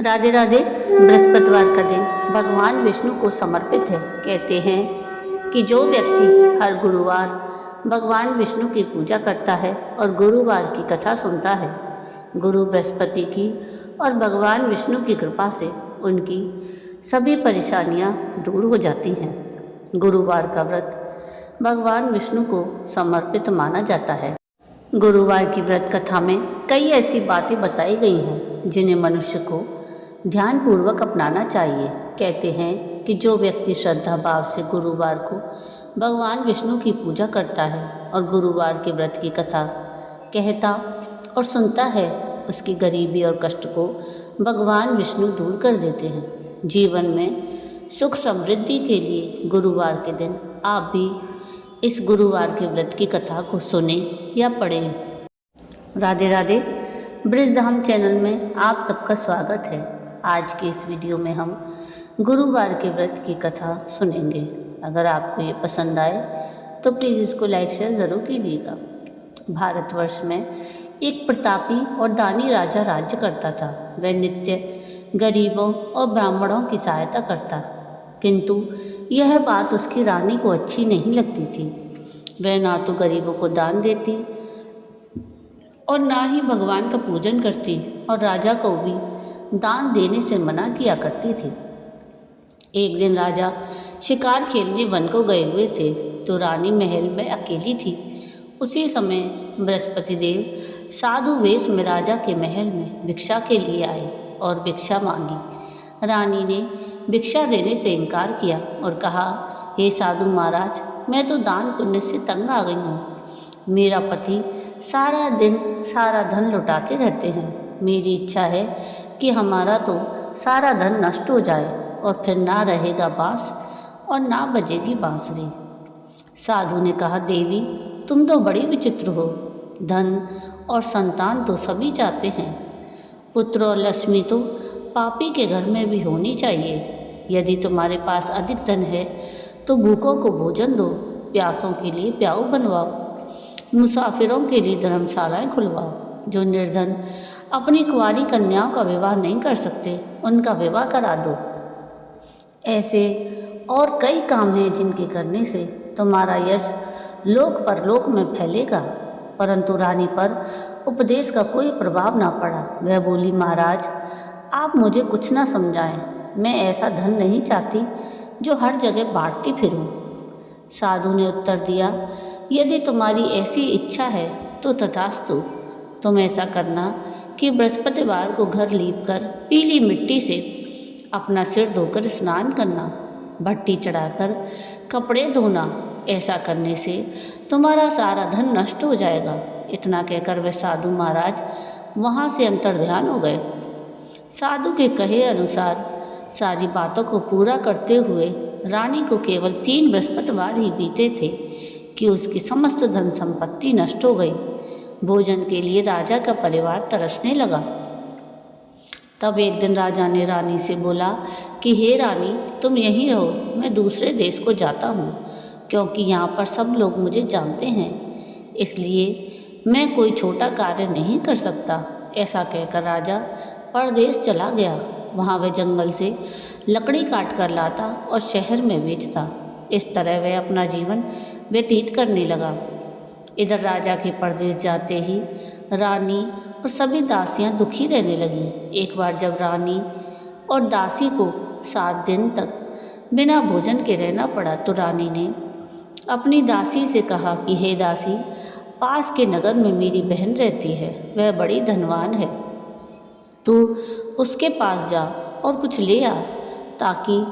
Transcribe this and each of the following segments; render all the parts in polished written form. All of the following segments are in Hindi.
राधे राधे। बृहस्पतिवार का दिन भगवान विष्णु को समर्पित है। कहते हैं कि जो व्यक्ति हर गुरुवार भगवान विष्णु की पूजा करता है और गुरुवार की कथा सुनता है, गुरु बृहस्पति की और भगवान विष्णु की कृपा से उनकी सभी परेशानियां दूर हो जाती हैं। गुरुवार का व्रत भगवान विष्णु को समर्पित माना जाता है। गुरुवार की व्रत कथा में कई ऐसी बातें बताई गई हैं जिन्हें मनुष्य को ध्यानपूर्वक अपनाना चाहिए। कहते हैं कि जो व्यक्ति श्रद्धा भाव से गुरुवार को भगवान विष्णु की पूजा करता है और गुरुवार के व्रत की कथा कहता और सुनता है, उसकी गरीबी और कष्ट को भगवान विष्णु दूर कर देते हैं। जीवन में सुख समृद्धि के लिए गुरुवार के दिन आप भी इस गुरुवार के व्रत की कथा को सुने या पढ़ें। राधे राधे। ब्रजधाम चैनल में आप सबका स्वागत है। आज के इस वीडियो में हम गुरुवार के व्रत की कथा सुनेंगे। अगर आपको ये पसंद आए तो प्लीज़ इसको लाइक शेयर ज़रूर कीजिएगा। भारतवर्ष में एक प्रतापी और दानी राजा राज्य करता था। वह नित्य गरीबों और ब्राह्मणों की सहायता करता, किंतु यह बात उसकी रानी को अच्छी नहीं लगती थी। वह ना तो गरीबों को दान देती और ना ही भगवान का पूजन करती और राजा को भी दान देने से मना किया करती थी। एक दिन राजा शिकार खेलने वन को गए हुए थे तो रानी महल में अकेली थी। उसी समय बृहस्पति देव साधु वेश में राजा के महल में भिक्षा के लिए आए और भिक्षा मांगी। रानी ने भिक्षा देने से इनकार किया और कहा, हे साधु महाराज, मैं तो दान पुण्य से तंग आ गई हूँ। मेरा पति सारा दिन सारा धन लुटाते रहते हैं। मेरी इच्छा है कि हमारा तो सारा धन नष्ट हो जाए और फिर ना रहेगा बाँस और ना बजेगी बांसुरी। साधु ने कहा, देवी, तुम तो बड़ी विचित्र हो। धन और संतान तो सभी चाहते हैं। पुत्र और लक्ष्मी तो पापी के घर में भी होनी चाहिए। यदि तुम्हारे पास अधिक धन है तो भूखों को भोजन दो, प्यासों के लिए प्याऊ बनवाओ, मुसाफिरों के लिए धर्मशालाएं खुलवाओ। जो निर्धन अपनी कुंवारी कन्याओं का विवाह नहीं कर सकते, उनका विवाह करा दो। ऐसे और कई काम हैं जिनके करने से तुम्हारा यश लोक परलोक में फैलेगा। परंतु रानी पर उपदेश का कोई प्रभाव ना पड़ा। वह बोली, महाराज, आप मुझे कुछ ना समझाएं। मैं ऐसा धन नहीं चाहती जो हर जगह बांटती फिरूं। साधु ने उत्तर दिया, यदि तुम्हारी ऐसी इच्छा है तो तथास्तु। तुम ऐसा करना कि बृहस्पतिवार को घर लीपकर पीली मिट्टी से अपना सिर धोकर स्नान करना, भट्टी चढ़ाकर कपड़े धोना। ऐसा करने से तुम्हारा सारा धन नष्ट हो जाएगा। इतना कहकर वे साधु महाराज वहाँ से अंतर्ध्यान हो गए। साधु के कहे अनुसार सारी बातों को पूरा करते हुए रानी को केवल 3 बृहस्पतिवार ही बीते थे कि उसकी समस्त धन संपत्ति नष्ट हो गई। भोजन के लिए राजा का परिवार तरसने लगा। तब एक दिन राजा ने रानी से बोला कि हे रानी, तुम यहीं रहो, मैं दूसरे देश को जाता हूँ, क्योंकि यहाँ पर सब लोग मुझे जानते हैं, इसलिए मैं कोई छोटा कार्य नहीं कर सकता। ऐसा कहकर राजा परदेश चला गया। वहाँ वह जंगल से लकड़ी काट कर लाता और शहर में बेचता। इस तरह वह अपना जीवन व्यतीत करने लगा। इधर राजा के परदेश जाते ही रानी और सभी दासियां दुखी रहने लगीं। एक बार जब रानी और दासी को 7 दिन तक बिना भोजन के रहना पड़ा तो रानी ने अपनी दासी से कहा कि हे दासी, पास के नगर में मेरी बहन रहती है, वह बड़ी धनवान है। तू उसके पास जा और कुछ ले आ ताकि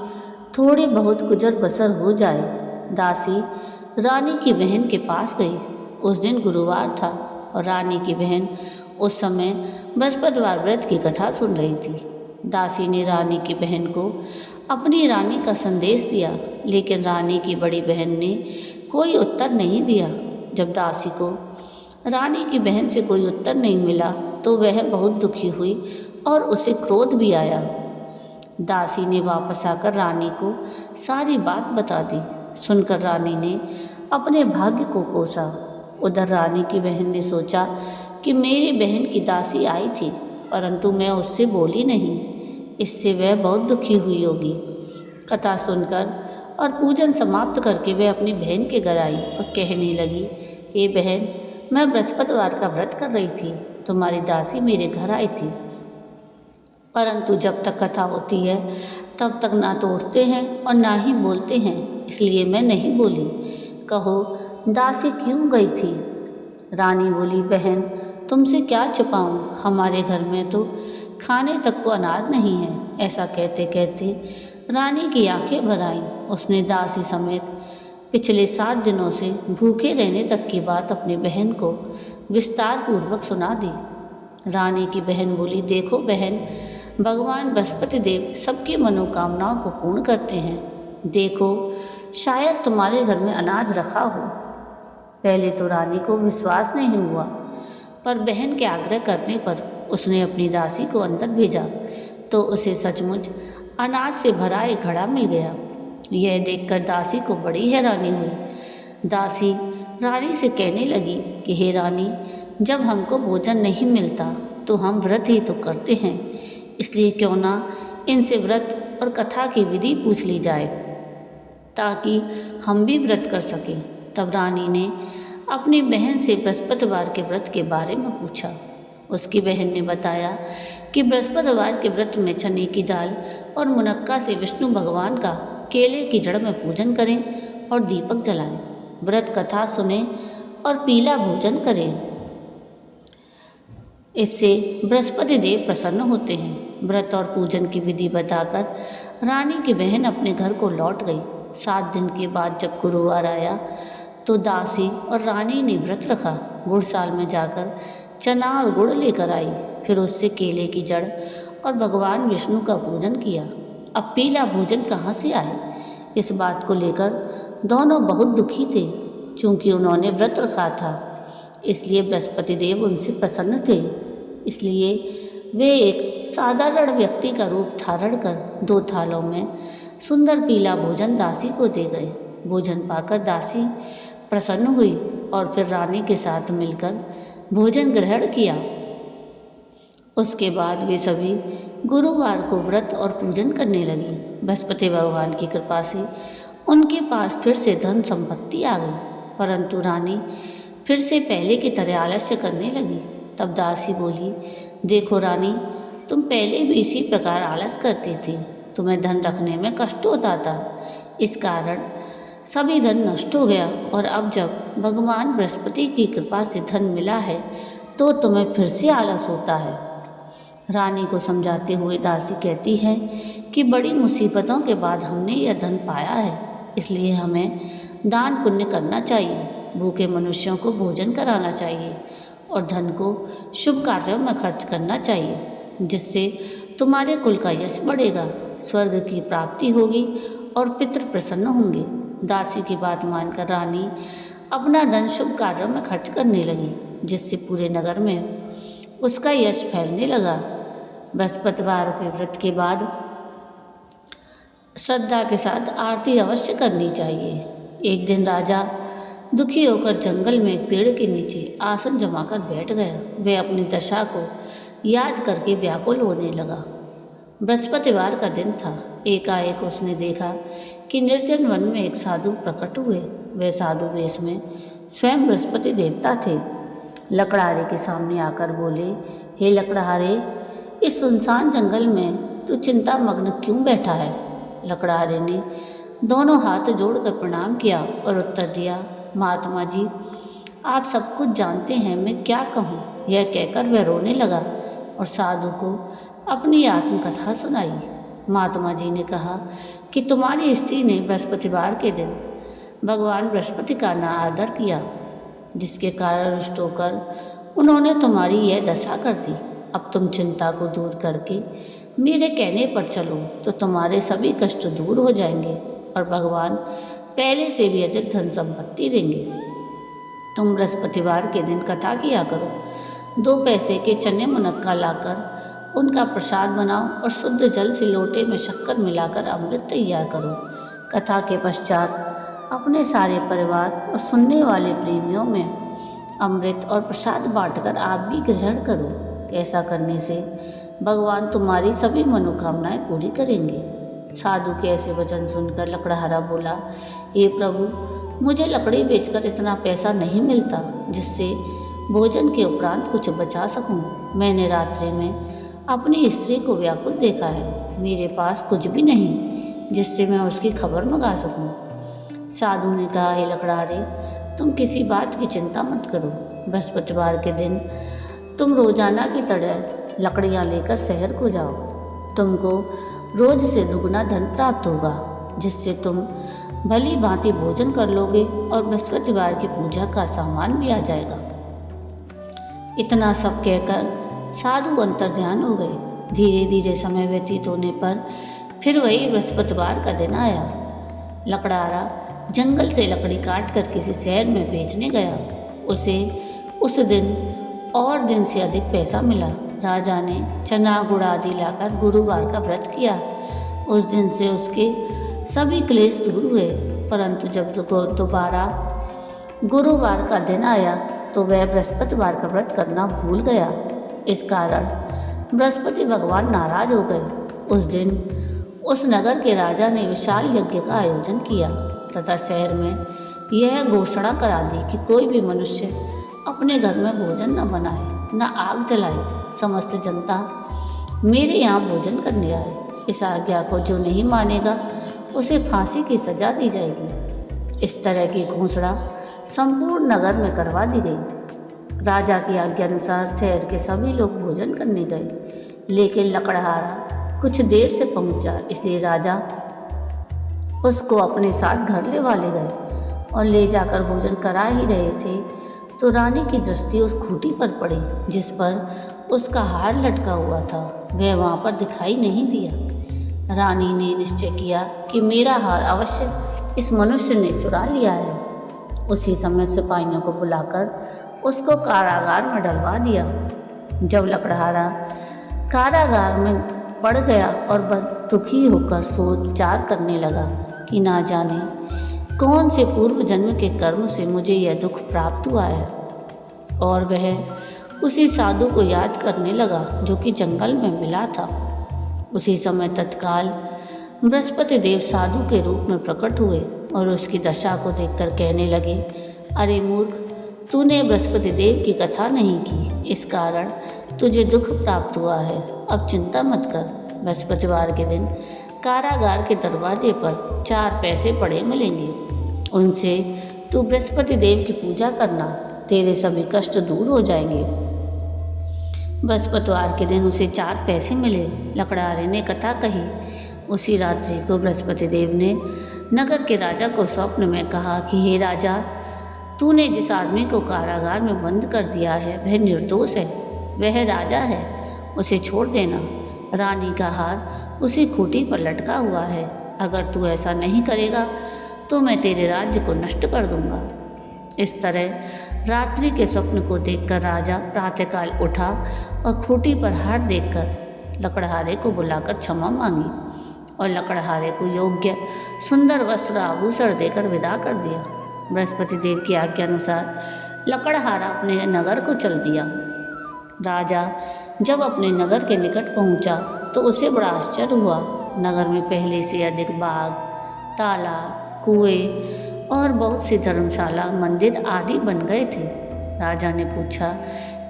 थोड़ी बहुत गुजर बसर हो जाए। दासी रानी की बहन के पास गई। उस दिन गुरुवार था और रानी की बहन उस समय बृहस्पतिवार व्रत की कथा सुन रही थी। दासी ने रानी की बहन को अपनी रानी का संदेश दिया, लेकिन रानी की बड़ी बहन ने कोई उत्तर नहीं दिया। जब दासी को रानी की बहन से कोई उत्तर नहीं मिला तो वह बहुत दुखी हुई और उसे क्रोध भी आया। दासी ने वापस आकर रानी को सारी बात बता दी। सुनकर रानी ने अपने भाग्य को कोसा। उधर रानी की बहन ने सोचा कि मेरी बहन की दासी आई थी, परंतु मैं उससे बोली नहीं। इससे वह बहुत दुखी हुई होगी। कथा सुनकर और पूजन समाप्त करके वह अपनी बहन के घर आई और कहने लगी, हे बहन, मैं बृहस्पतिवार का व्रत कर रही थी, तुम्हारी दासी मेरे घर आई थी, परंतु जब तक कथा होती है तब तक ना तो उठते हैं और ना ही बोलते हैं, इसलिए मैं नहीं बोली। कहो दासी क्यों गई थी? रानी बोली, बहन तुमसे क्या छुपाऊं, हमारे घर में तो खाने तक को अनाज नहीं है। ऐसा कहते कहते रानी की आंखें भर आईं। उसने दासी समेत पिछले 7 दिनों से भूखे रहने तक की बात अपनी बहन को विस्तार पूर्वक सुना दी। रानी की बहन बोली, देखो बहन, भगवान बृहस्पति देव सबकी मनोकामनाओं को पूर्ण करते हैं। देखो शायद तुम्हारे घर में अनाज रखा हो। पहले तो रानी को विश्वास नहीं हुआ, पर बहन के आग्रह करने पर उसने अपनी दासी को अंदर भेजा तो उसे सचमुच अनाज से भरा एक घड़ा मिल गया। यह देखकर दासी को बड़ी हैरानी हुई। दासी रानी से कहने लगी कि हे रानी, जब हमको भोजन नहीं मिलता तो हम व्रत ही तो करते हैं, इसलिए क्यों ना इनसे व्रत और कथा की विधि पूछ ली जाए ताकि हम भी व्रत कर सकें। तब रानी ने अपनी बहन से बृहस्पतिवार के व्रत के बारे में पूछा। उसकी बहन ने बताया कि बृहस्पतिवार के व्रत में चने की दाल और मुनक्का से विष्णु भगवान का केले की जड़ में पूजन करें और दीपक जलाएं, व्रत कथा सुने और पीला भोजन करें। इससे बृहस्पति देव प्रसन्न होते हैं। व्रत और पूजन की विधि बताकर रानी की बहन अपने घर को लौट गई। 7 दिन के बाद जब गुरुवार आया तो दासी और रानी ने व्रत रखा। गुड़साल में जाकर चना और गुड़ लेकर आई, फिर उससे केले की जड़ और भगवान विष्णु का पूजन किया। अब पीला भोजन कहाँ से आए, इस बात को लेकर दोनों बहुत दुखी थे। चूँकि उन्होंने व्रत रखा था इसलिए बृहस्पति देव उनसे प्रसन्न थे, इसलिए वे एक साधारण व्यक्ति का रूप धारण कर 2 थालों में सुंदर पीला भोजन दासी को दे गए। भोजन पाकर दासी प्रसन्न हुई और फिर रानी के साथ मिलकर भोजन ग्रहण किया। उसके बाद वे सभी गुरुवार को व्रत और पूजन करने लगी। बृहस्पति भगवान की कृपा से उनके पास फिर से धन संपत्ति आ गई, परंतु रानी फिर से पहले की तरह आलस्य करने लगी। तब दासी बोली, देखो रानी, तुम पहले भी इसी प्रकार आलस करती थी, तुम्हें धन रखने में कष्ट होता था, इस कारण सभी धन नष्ट हो गया, और अब जब भगवान बृहस्पति की कृपा से धन मिला है तो तुम्हें फिर से आलस होता है। रानी को समझाते हुए दासी कहती है कि बड़ी मुसीबतों के बाद हमने यह धन पाया है, इसलिए हमें दान पुण्य करना चाहिए, भूखे मनुष्यों को भोजन कराना चाहिए और धन को शुभ कार्यों में खर्च करना चाहिए, जिससे तुम्हारे कुल का यश बढ़ेगा, स्वर्ग की प्राप्ति होगी और पितृ प्रसन्न होंगे। दासी की बात मानकर रानी अपना धन शुभ कार्यों में खर्च करने लगी, जिससे पूरे नगर में उसका यश फैलने लगा। बृहस्पतिवार के व्रत के बाद श्रद्धा के साथ आरती अवश्य करनी चाहिए। एक दिन राजा दुखी होकर जंगल में एक पेड़ के नीचे आसन जमाकर बैठ गया। वह अपनी दशा को याद करके व्याकुल होने लगा। बृहस्पतिवार का दिन था। एकाएक उसने देखा कि निर्जन वन में एक साधु प्रकट हुए। वह साधु वेश में स्वयं बृहस्पति देवता थे। लकड़हारे के सामने आकर बोले, हे लकड़हारे, इस सुनसान जंगल में तू चिंता मग्न क्यों बैठा है? लकड़हारे ने दोनों हाथ जोड़कर प्रणाम किया और उत्तर दिया, महात्मा जी, आप सब कुछ जानते हैं, मैं क्या कहूँ। यह कहकर वह रोने लगा और साधु को अपनी आत्मकथा सुनाई। महात्मा जी ने कहा कि तुम्हारी स्त्री ने बृहस्पतिवार के दिन भगवान बृहस्पति का अनादर किया, जिसके कारण रुष्ट होकर उन्होंने तुम्हारी यह दशा कर दी। अब तुम चिंता को दूर करके मेरे कहने पर चलो तो तुम्हारे सभी कष्ट दूर हो जाएंगे और भगवान पहले से भी अधिक धन संपत्ति देंगे। तुम बृहस्पतिवार के दिन कथा किया करो। 2 पैसे के चने मुनक्का लाकर उनका प्रसाद बनाओ और शुद्ध जल से लोटे में शक्कर मिलाकर अमृत तैयार करो। कथा के पश्चात अपने सारे परिवार और सुनने वाले प्रेमियों में अमृत और प्रसाद बांटकर आप भी ग्रहण करो। ऐसा करने से भगवान तुम्हारी सभी मनोकामनाएं पूरी करेंगे। साधु के ऐसे वचन सुनकर लकड़हारा बोला, हे प्रभु, मुझे लकड़ी बेचकर इतना पैसा नहीं मिलता जिससे भोजन के उपरांत कुछ बचा सकूं। मैंने रात्रि में अपनी स्त्री को व्याकुल देखा है। मेरे पास कुछ भी नहीं जिससे मैं उसकी खबर मंगा सकूं। साधु ने कहा, हे लकड़हारे, तुम किसी बात की चिंता मत करो। बृहस्पतिवार के दिन तुम रोजाना की तरह लकड़ियाँ लेकर शहर को जाओ। तुमको रोज से दुगना धन प्राप्त होगा जिससे तुम भली भांति भोजन कर लोगे और बृहस्पतिवार की पूजा का सामान भी आ जाएगा। इतना सब कहकर साधु अंतर्ध्यान हो गए। धीरे धीरे समय व्यतीत होने पर फिर वही बृहस्पतिवार का दिन आया। लकड़हारा जंगल से लकड़ी काट कर किसी शहर में बेचने गया। उसे उस दिन और दिन से अधिक पैसा मिला। राजा ने चना गुड़ आदि लाकर गुरुवार का व्रत किया। उस दिन से उसके सभी क्लेश दूर हुए। परंतु जब दोबारा गुरुवार का दिन आया तो वह बृहस्पतिवार का व्रत करना भूल गया। इस कारण बृहस्पति भगवान नाराज हो गए। उस दिन उस नगर के राजा ने विशाल यज्ञ का आयोजन किया तथा शहर में यह घोषणा करा दी कि कोई भी मनुष्य अपने घर में भोजन न बनाए, न आग जलाए। समस्त जनता मेरे यहाँ भोजन करने आए। इस आज्ञा को जो नहीं मानेगा उसे फांसी की सजा दी जाएगी। इस तरह की घोषणा संपूर्ण नगर में करवा दी गई। राजा की आज्ञा अनुसार शहर के सभी लोग भोजन करने गए, लेकिन लकड़हारा कुछ देर से पहुंचा, इसलिए राजा उसको अपने साथ घर ले वाले गए और ले जाकर भोजन करा ही रहे थे तो रानी की दृष्टि उस खूंटी पर पड़ी जिस पर उसका हार लटका हुआ था। वह वहाँ पर दिखाई नहीं दिया। रानी ने निश्चय किया कि मेरा हार अवश्य इस मनुष्य ने चुरा लिया है। उसी समय सिपाहियों को बुलाकर उसको कारागार में डलवा दिया। जब लकड़हारा कारागार में पड़ गया और दुखी होकर सोच विचार करने लगा कि ना जाने कौन से पूर्व जन्म के कर्म से मुझे यह दुख प्राप्त हुआ है, और वह उसी साधु को याद करने लगा जो कि जंगल में मिला था। उसी समय तत्काल बृहस्पति देव साधु के रूप में प्रकट हुए और उसकी दशा को देखकर कहने लगे, अरे मूर्ख, तूने बृहस्पति देव की कथा नहीं की, इस कारण तुझे दुख प्राप्त हुआ है। अब चिंता मत कर। बृहस्पतिवार के दिन कारागार के दरवाजे पर 4 पैसे पड़े मिलेंगे। उनसे तू बृहस्पति देव की पूजा करना, तेरे सभी कष्ट दूर हो जाएंगे। बृहस्पतिवार के दिन उसे 4 पैसे मिले। लकड़हारे ने कथा कही। उसी रात्रि को बृहस्पति देव ने नगर के राजा को स्वप्न में कहा कि हे राजा, तूने जिस आदमी को कारागार में बंद कर दिया है वह निर्दोष है, वह राजा है, उसे छोड़ देना। रानी का हार उसी खूंटी पर लटका हुआ है। अगर तू ऐसा नहीं करेगा तो मैं तेरे राज्य को नष्ट कर दूंगा। इस तरह रात्रि के स्वप्न को देखकर राजा प्रातःकाल उठा और खूंटी पर हार देखकर लकड़हारे को बुलाकर क्षमा मांगी और लकड़हारे को योग्य सुंदर वस्त्र आभूषण देकर विदा कर दिया। बृहस्पति देव की आज्ञा अनुसार लकड़हारा अपने नगर को चल दिया। राजा जब अपने नगर के निकट पहुंचा तो उसे बड़ा आश्चर्य हुआ। नगर में पहले से अधिक बाग, तालाब, कुएं और बहुत सी धर्मशाला, मंदिर आदि बन गए थे। राजा ने पूछा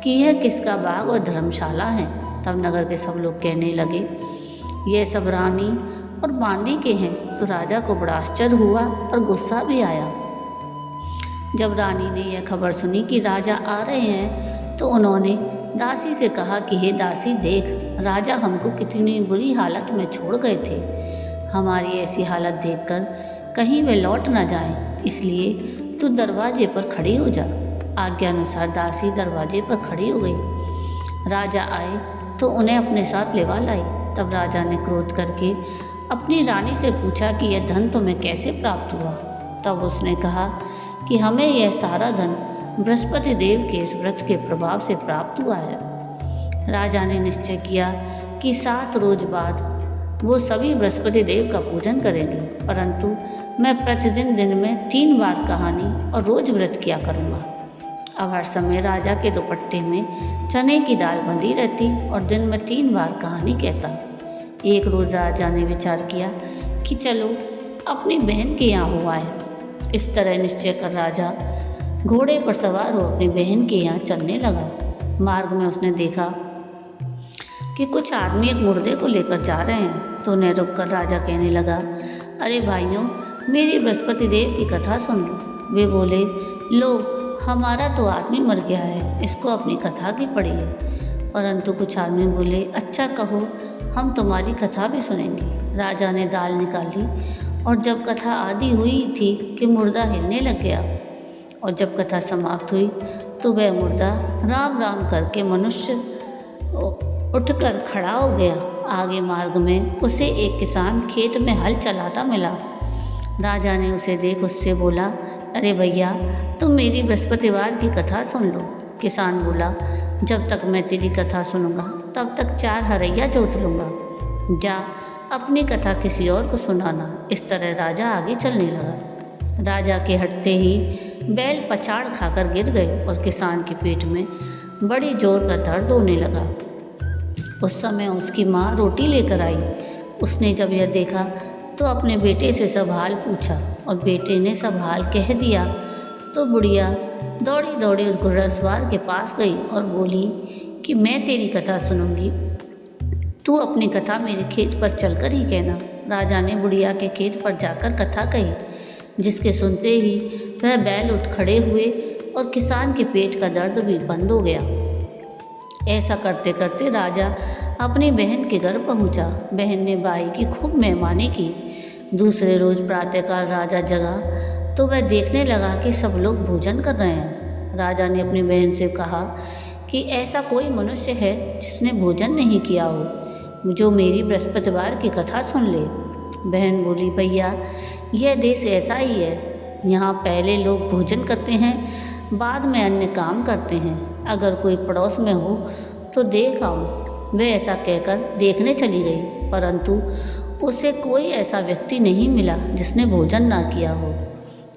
कि यह किसका बाग और धर्मशाला है। तब नगर के सब लोग कहने लगे, यह सब रानी और बांदी के हैं। तो राजा को बड़ा आश्चर्य हुआ और गुस्सा भी आया। जब रानी ने यह खबर सुनी कि राजा आ रहे हैं तो उन्होंने दासी से कहा कि हे दासी, देख, राजा हमको कितनी बुरी हालत में छोड़ गए थे। हमारी ऐसी हालत देखकर कहीं वे लौट ना जाएं, इसलिए तू दरवाजे पर खड़ी हो जा। आज्ञा अनुसार दासी दरवाजे पर खड़ी हो गई। राजा आए तो उन्हें अपने साथ लेवा लाई। तब राजा ने क्रोध करके अपनी रानी से पूछा कि यह धन तुम्हें कैसे प्राप्त हुआ। तब उसने कहा कि हमें यह सारा धन बृहस्पति देव के इस व्रत के प्रभाव से प्राप्त हुआ है। राजा ने निश्चय किया कि 7 रोज बाद वो सभी बृहस्पति देव का पूजन करेंगे, परंतु मैं प्रतिदिन दिन में 3 बार कहानी और रोज व्रत किया करूँगा। अब हर समय राजा के दुपट्टे में चने की दाल बंधी रहती और दिन में 3 बार कहानी कहता। एक रोज़ राजा ने विचार किया कि चलो अपनी बहन के यहाँ हुआ है। इस तरह निश्चय कर राजा घोड़े पर सवार हो अपनी बहन के यहाँ चलने लगा। मार्ग में उसने देखा कि कुछ आदमी एक मुर्दे को लेकर जा रहे हैं, तो उन्हें रुककर राजा कहने लगा, अरे भाइयों, मेरी बृहस्पति देव की कथा सुन लो। वे बोले, लो, हमारा तो आदमी मर गया है, इसको अपनी कथा की पढ़िए। परंतु कुछ आदमी बोले, अच्छा कहो, हम तुम्हारी कथा भी सुनेंगे। राजा ने दाल निकाली और जब कथा आधी हुई थी कि मुर्दा हिलने लग गया, और जब कथा समाप्त हुई तो वह मुर्दा राम राम करके मनुष्य उठकर खड़ा हो गया। आगे मार्ग में उसे एक किसान खेत में हल चलाता मिला। राजा ने उसे देख उससे बोला, अरे भैया, तुम मेरी बृहस्पतिवार की कथा सुन लो। किसान बोला, जब तक मैं तेरी कथा सुनूंगा तब तक 4 हरैया जोत लूँगा। जा अपनी कथा किसी और को सुनाना। इस तरह राजा आगे चलने लगा। राजा के हटते ही बैल पछाड़ खाकर गिर गए और किसान के पेट में बड़ी जोर का दर्द होने लगा। उस समय उसकी माँ रोटी लेकर आई। उसने जब यह देखा तो अपने बेटे से सब हाल पूछा और बेटे ने सब हाल कह दिया। तो बुढ़िया दौड़ी दौड़ी उस घुड़सवार के पास गई और बोली कि मैं तेरी कथा सुनूंगी, तू अपनी कथा मेरे खेत पर चलकर ही कहना। राजा ने बुढ़िया के खेत पर जाकर कथा कही, जिसके सुनते ही वह बैल उठ खड़े हुए और किसान के पेट का दर्द भी बंद हो गया। ऐसा करते करते राजा अपनी बहन के घर पहुंचा। बहन ने भाई की खूब मेहमानी की। दूसरे रोज़ प्रातःकाल राजा जगा तो वह देखने लगा कि सब लोग भोजन कर रहे हैं। राजा ने अपनी बहन से कहा कि ऐसा कोई मनुष्य है जिसने भोजन नहीं किया हो, जो मेरी बृहस्पतिवार की कथा सुन ले। बहन बोली, भैया, यह देश ऐसा ही है, यहाँ पहले लोग भोजन करते हैं, बाद में अन्य काम करते हैं। अगर कोई पड़ोस में हो तो देख आओ। वह ऐसा कहकर देखने चली गई, परंतु उसे कोई ऐसा व्यक्ति नहीं मिला जिसने भोजन ना किया हो।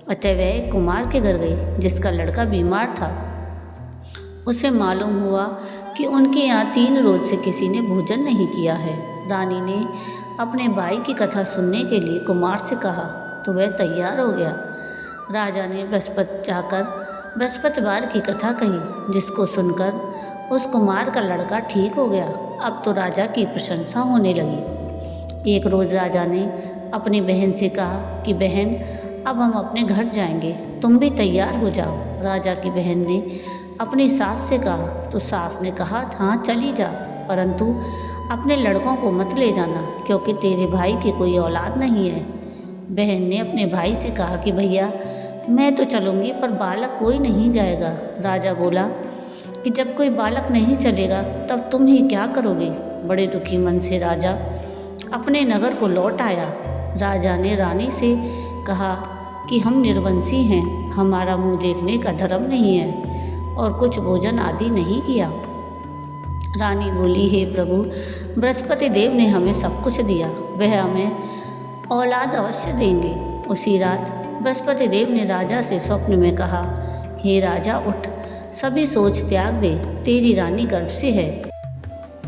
अतः वह एक कुमार के घर गई जिसका लड़का बीमार था। उसे मालूम हुआ कि उनके यहाँ 3 रोज से किसी ने भोजन नहीं किया है। रानी ने अपने भाई की कथा सुनने के लिए कुमार से कहा तो वह तैयार हो गया। राजा ने बृहस्पतिवार की कथा कही, जिसको सुनकर उस कुमार का लड़का ठीक हो गया। अब तो राजा की प्रशंसा होने लगी। एक रोज़ राजा ने अपनी बहन से कहा कि बहन, अब हम अपने घर जाएंगे, तुम भी तैयार हो जाओ। राजा की बहन ने अपनी सास से कहा तो सास ने कहा, हाँ चली जा, परंतु अपने लड़कों को मत ले जाना, क्योंकि तेरे भाई की कोई औलाद नहीं है। बहन ने अपने भाई से कहा कि भैया, मैं तो चलूँगी पर बालक कोई नहीं जाएगा। राजा बोला कि जब कोई बालक नहीं चलेगा तब तुम ही क्या करोगे। बड़े दुखी मन से राजा अपने नगर को लौट आया। राजा ने रानी से कहा कि हम निर्वंशी हैं, हमारा मुंह देखने का धर्म नहीं है और कुछ भोजन आदि नहीं किया। रानी बोली, हे प्रभु, बृहस्पति देव ने हमें सब कुछ दिया, वह हमें औलाद अवश्य देंगे। उसी रात बृहस्पति देव ने राजा से स्वप्न में कहा, हे राजा, उठ, सभी सोच त्याग दे, तेरी रानी गर्भ से है।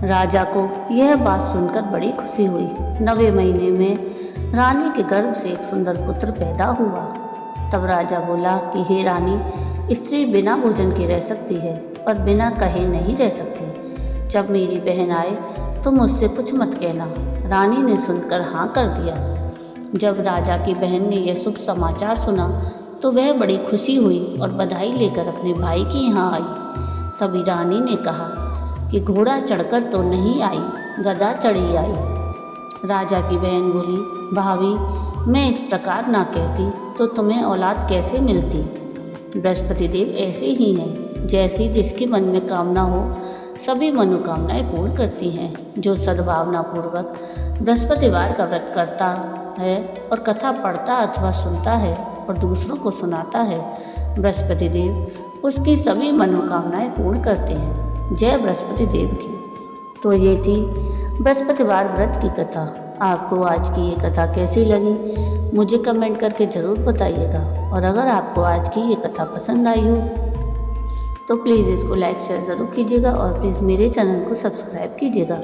राजा को यह बात सुनकर बड़ी खुशी हुई। 9वें महीने में रानी के गर्भ से एक सुंदर पुत्र पैदा हुआ। तब राजा बोला कि हे रानी, स्त्री बिना भोजन के रह सकती है पर बिना कहे नहीं रह सकती। जब मेरी बहन आए तो मुझसे कुछ मत कहना। रानी ने सुनकर हाँ कर दिया। जब राजा की बहन ने यह शुभ समाचार सुना तो वह बड़ी खुशी हुई और बधाई लेकर अपने भाई के यहाँ आई। तभी रानी ने कहा कि घोड़ा चढ़कर तो नहीं आई, गधा चढ़ी आई। राजा की बहन बोली, भाभी, मैं इस प्रकार ना कहती तो तुम्हें औलाद कैसे मिलती। बृहस्पति देव ऐसे ही हैं, जैसी जिसके मन में कामना हो सभी मनोकामनाएं पूर्ण करती हैं। जो सद्भावना पूर्वक बृहस्पतिवार का व्रत करता है और कथा पढ़ता अथवा सुनता है और दूसरों को सुनाता है, बृहस्पति देव उसकी सभी मनोकामनाएं पूर्ण करते हैं। जय बृहस्पति देव की। तो ये थी बृहस्पतिवार व्रत की कथा। आपको आज की ये कथा कैसी लगी मुझे कमेंट करके ज़रूर बताइएगा। और अगर आपको आज की ये कथा पसंद आई हो तो प्लीज़ इसको लाइक शेयर ज़रूर कीजिएगा और प्लीज़ मेरे चैनल को सब्सक्राइब कीजिएगा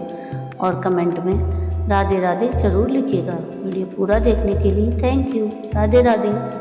और कमेंट में राधे राधे ज़रूर लिखिएगा। वीडियो पूरा देखने के लिए थैंक यू। राधे राधे।